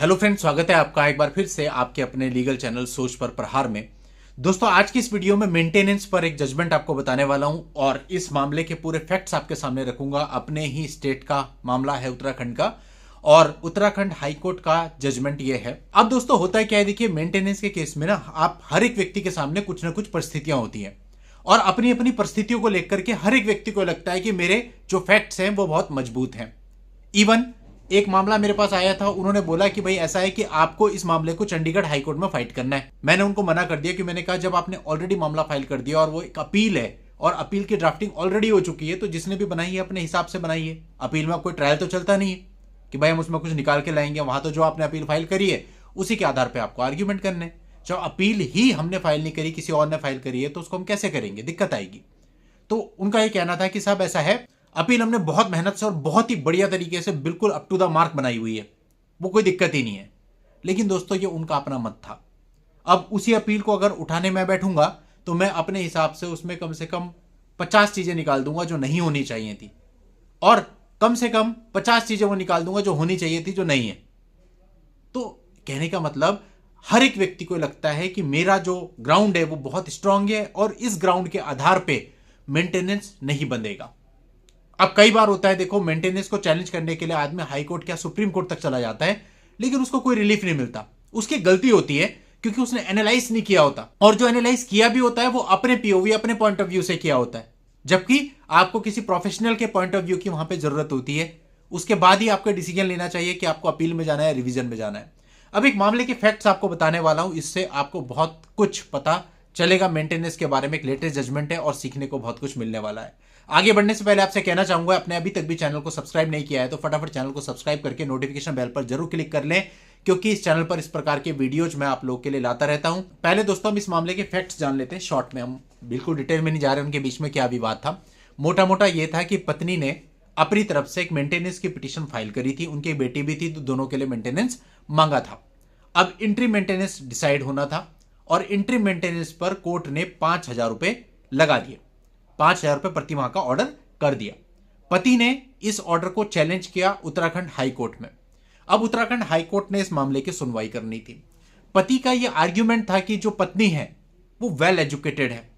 Hello friends, स्वागत है आपका एक बार फिर से आपके अपने लीगल चैनल सोच पर प्रहार में। दोस्तों, आज की इस वीडियो में मेंटेनेंस पर एक जजमेंट आपको बताने वाला हूं और इस मामले के पूरे फैक्ट्स आपके सामने रखूंगा। अपने ही स्टेट का मामला है, उत्तराखंड का, और उत्तराखंड हाईकोर्ट का जजमेंट ये है। अब दोस्तों, होता है क्या है, देखिए, मेंटेनेंस के केस में ना आप हर एक व्यक्ति के सामने कुछ ना कुछ परिस्थितियां होती हैं और अपनी अपनी परिस्थितियों को लेकर के हर एक व्यक्ति को लगता है कि मेरे जो फैक्ट्स हैं वो बहुत मजबूत हैं। इवन एक मामला मेरे पास आया था, उन्होंने बोला कि भाई ऐसा है कि आपको इस मामले को चंडीगढ़ हाईकोर्ट में फाइट करना है। मैंने उनको मना कर दिया कि मैंने कहा जब आपने ऑलरेडी मामला फाइल कर दिया और वो एक अपील है और अपील की ड्राफ्टिंग ऑलरेडी हो चुकी है, तो जिसने भी बनाई है अपने हिसाब से बनाई है। अपील में कोई ट्रायल तो चलता नहीं है कि भाई हम उसमें कुछ निकाल के लाएंगे। वहां तो जो आपने अपील फाइल करी है उसी के आधार पर आपको आर्ग्यूमेंट करने। जब अपील ही हमने फाइल नहीं करी, किसी और ने फाइल करी है, तो उसको हम कैसे करेंगे, दिक्कत आएगी। तो उनका यह कहना था कि साहब ऐसा है, अपील हमने बहुत मेहनत से और बहुत ही बढ़िया तरीके से बिल्कुल अप टू द मार्क बनाई हुई है, वो कोई दिक्कत ही नहीं है। लेकिन दोस्तों, ये उनका अपना मत था। अब उसी अपील को अगर उठाने में बैठूंगा तो मैं अपने हिसाब से कम 50 चीजें निकाल दूंगा जो नहीं होनी चाहिए थी, और कम से कम 50 चीजें वो निकाल दूंगा जो होनी चाहिए थी, जो नहीं है। तो कहने का मतलब, हर एक व्यक्ति को लगता है कि मेरा जो ग्राउंड है वो बहुत स्ट्रांग है और इस ग्राउंड के आधार पर मेंटेनेंस नहीं बंधेगा। अब कई बार होता है, देखो, मेंटेनेंस को चैलेंज करने के लिए आदमी हाई कोर्ट या सुप्रीम कोर्ट तक चला जाता है, लेकिन उसको कोई रिलीफ नहीं मिलता। उसकी गलती होती है क्योंकि उसने एनालाइज नहीं किया होता, और जो एनालाइज किया भी होता है वो अपने पीओवी, अपने पॉइंट ऑफ व्यू से किया होता है, जबकि आपको किसी प्रोफेशनल के पॉइंट ऑफ व्यू की वहां पर जरूरत होती है। उसके बाद ही आपको डिसीजन लेना चाहिए कि आपको अपील में जाना है, रिवीजन में जाना है। अब एक मामले के फैक्ट्स आपको बताने वाला हूं, इससे आपको बहुत कुछ पता चलेगा मेंटेनेंस के बारे में। एक लेटेस्ट जजमेंट है और सीखने को बहुत कुछ मिलने वाला है। आगे बढ़ने से पहले आपसे कहना चाहूंगा, आपने अभी तक भी चैनल को सब्सक्राइब नहीं किया है तो फटाफट चैनल को सब्सक्राइब करके नोटिफिकेशन बेल पर जरूर क्लिक कर लें, क्योंकि इस चैनल पर इस प्रकार के वीडियोज मैं आप लोगों के लिए लाता रहता हूं। पहले दोस्तों, हम इस मामले के फैक्ट्स जान लेते हैं शॉर्ट में, हम बिल्कुल डिटेल में नहीं जा रहे उनके बीच में क्या विवाद था। मोटा मोटा यह था कि पत्नी ने अपनी तरफ से एक मेंटेनेंस की पिटीशन फाइल करी थी, उनकी बेटी भी थी, तो दोनों के लिए मेंटेनेंस मांगा था। अब इंट्री मेंटेनेंस डिसाइड होना था और इंट्री मेंटेनेंस पर कोर्ट ने 5,000 रुपए लगा दिए। 5,000 रुपए प्रति माह का ऑर्डर कर दिया। पति ने इस ऑर्डर को चैलेंज किया उत्तराखंड हाई कोर्ट में। अब उत्तराखंड हाई कोर्ट ने इस मामले की सुनवाई करनी थी। पति का यह आर्ग्यूमेंट था कि जो पत्नी है वो वेल एजुकेटेड है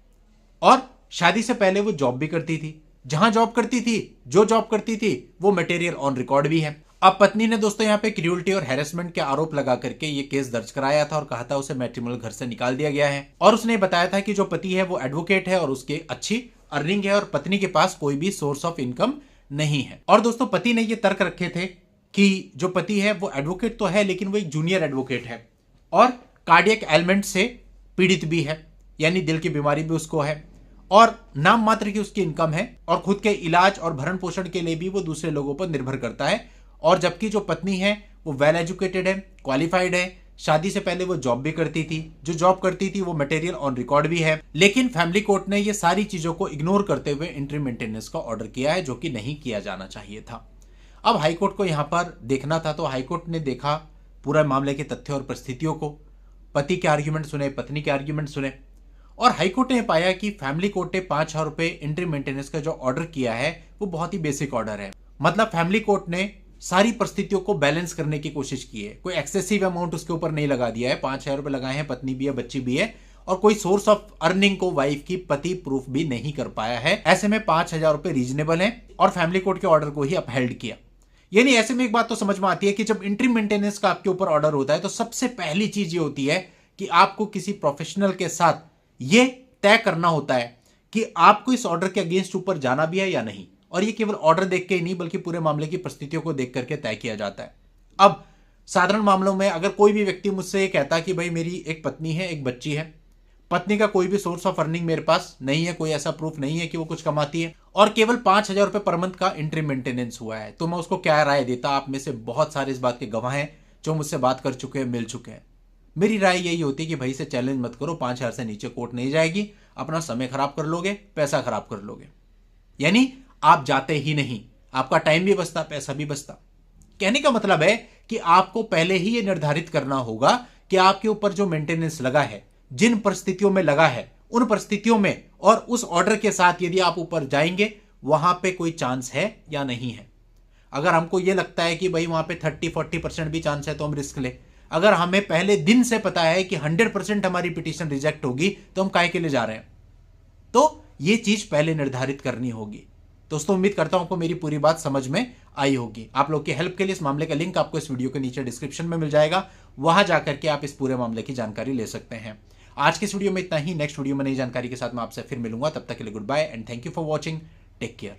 और शादी से पहले वो जॉब भी करती थी, जहां जॉब करती थी, जो जॉब करती थी, वो मटेरियल ऑन रिकॉर्ड भी है। अब पत्नी ने दोस्तों यहां पे क्रूअल्टी और हैरेसमेंट के आरोप लगा करके ये केस दर्ज कराया था और कहा था उसे मैट्रिमोनियल घर से निकाल दिया गया है, और उसने बताया था कि जो पति है वो एडवोकेट है और उसकी अच्छी अर्निंग है और पत्नी के पास कोई भी सोर्स ऑफ इनकम नहीं है। और दोस्तों, पति ने ये तर्क रखे थे कि जो पति है वो एडवोकेट तो है, लेकिन वो एक जूनियर एडवोकेट है और कार्डियक एलिमेंट से पीड़ित भी है, यानी दिल की बीमारी भी उसको है, और नाम मात्र की उसकी इनकम है, और खुद के इलाज और भरण पोषण के लिए भी वो दूसरे लोगों पर निर्भर करता है। और जबकि जो पत्नी है वो वेल एजुकेटेड है, क्वालिफाइड है, शादी से पहले वो जॉब भी करती थी, जो जॉब करती थी वो मटेरियल ऑन रिकॉर्ड भी है। लेकिन फैमिली कोर्ट ने ये सारी चीजों को इग्नोर करते हुए इंट्री मेंटेनेंस का ऑर्डर किया है, जो कि नहीं किया जाना चाहिए था। अब हाईकोर्ट को यहां पर देखना था, तो हाईकोर्ट ने देखा पूरा मामले के तथ्य और परिस्थितियों को, पति के आर्ग्यूमेंट सुने, पत्नी के आर्ग्यूमेंट सुने, और हाईकोर्ट ने पाया कि फैमिली कोर्ट ने 5,000 रुपए इंट्री मेंटेनेंस का जो ऑर्डर किया है वो बहुत ही बेसिक ऑर्डर है। मतलब फैमिली कोर्ट ने सारी परिस्थितियों को बैलेंस करने की कोशिश की है, कोई एक्सेसिव अमाउंट उसके ऊपर नहीं लगा दिया है। 5,000 रुपए लगाए हैं, पत्नी भी है, बच्ची भी है, और कोई सोर्स ऑफ अर्निंग को वाइफ की पति प्रूफ भी नहीं कर पाया है। ऐसे में 5,000 रुपए रीजनेबल है और फैमिली कोर्ट के ऑर्डर को ही अपहेल्ड किया। यानी ऐसे में एक बात तो समझ में आती है कि जब इंट्री मेंटेनेंस का आपके ऊपर ऑर्डर होता है तो सबसे पहली चीज ये होती है कि आपको किसी प्रोफेशनल के साथ ये तय करना होता है कि आपको इस ऑर्डर के अगेंस्ट ऊपर जाना भी है या नहीं। और ये केवल ऑर्डर देख के ही नहीं, बल्कि पूरे मामले की परिस्थितियों को देख करके तय किया जाता है। अब साधारण मामलों में अगर कोई भी व्यक्ति मुझसे ये कहता कि भाई मेरी एक पत्नी है, एक बच्ची है, पत्नी का कोई भी सोर्स ऑफ अर्निंग मेरे पास नहीं है, कोई ऐसा प्रूफ नहीं है कि वो कुछ कमाती है, और केवल 5,000 रुपए पर मंथ का इंट्री मेंटेनेंस हुआ है, तो मैं उसको क्या राय देता। आप में से बहुत सारे इस बात के गवाह हैं जो मुझसे बात कर चुके हैं, मिल चुके हैं। मेरी राय यही होती है कि भाई से चैलेंज मत करो, 5,000 से नीचे कोर्ट नहीं जाएगी, अपना समय खराब कर लोगे, पैसा खराब कर लोगे, यानी आप जाते ही नहीं, आपका टाइम भी बचता, पैसा भी बचता। कहने का मतलब है कि आपको पहले ही यह निर्धारित करना होगा कि आपके ऊपर जो मेंटेनेंस लगा है, जिन परिस्थितियों में लगा है, उन परिस्थितियों में और उस ऑर्डर के साथ यदि आप ऊपर जाएंगे, वहां पे कोई चांस है या नहीं है। अगर हमको ये लगता है कि भाई वहां पे 30-40% भी चांस है तो हम रिस्क ले। अगर हमें पहले दिन से पता है कि 100% हमारी पिटीशन रिजेक्ट होगी तो हम काहे के लिए जा रहे हैं? तो ये चीज पहले निर्धारित करनी होगी। दोस्तों उम्मीद करता हूं आपको मेरी पूरी बात समझ में आई होगी। आप लोग की हेल्प के लिए इस मामले का लिंक आपको इस वीडियो के नीचे डिस्क्रिप्शन में मिल जाएगा, वहां जाकर के आप इस पूरे मामले की जानकारी ले सकते हैं। आज की इस वीडियो में इतना ही। नेक्स्ट वीडियो में नई जानकारी के साथ मैं आपसे फिर मिलूंगा। तब तक के लिए goodbye and thank you for watching. Take care.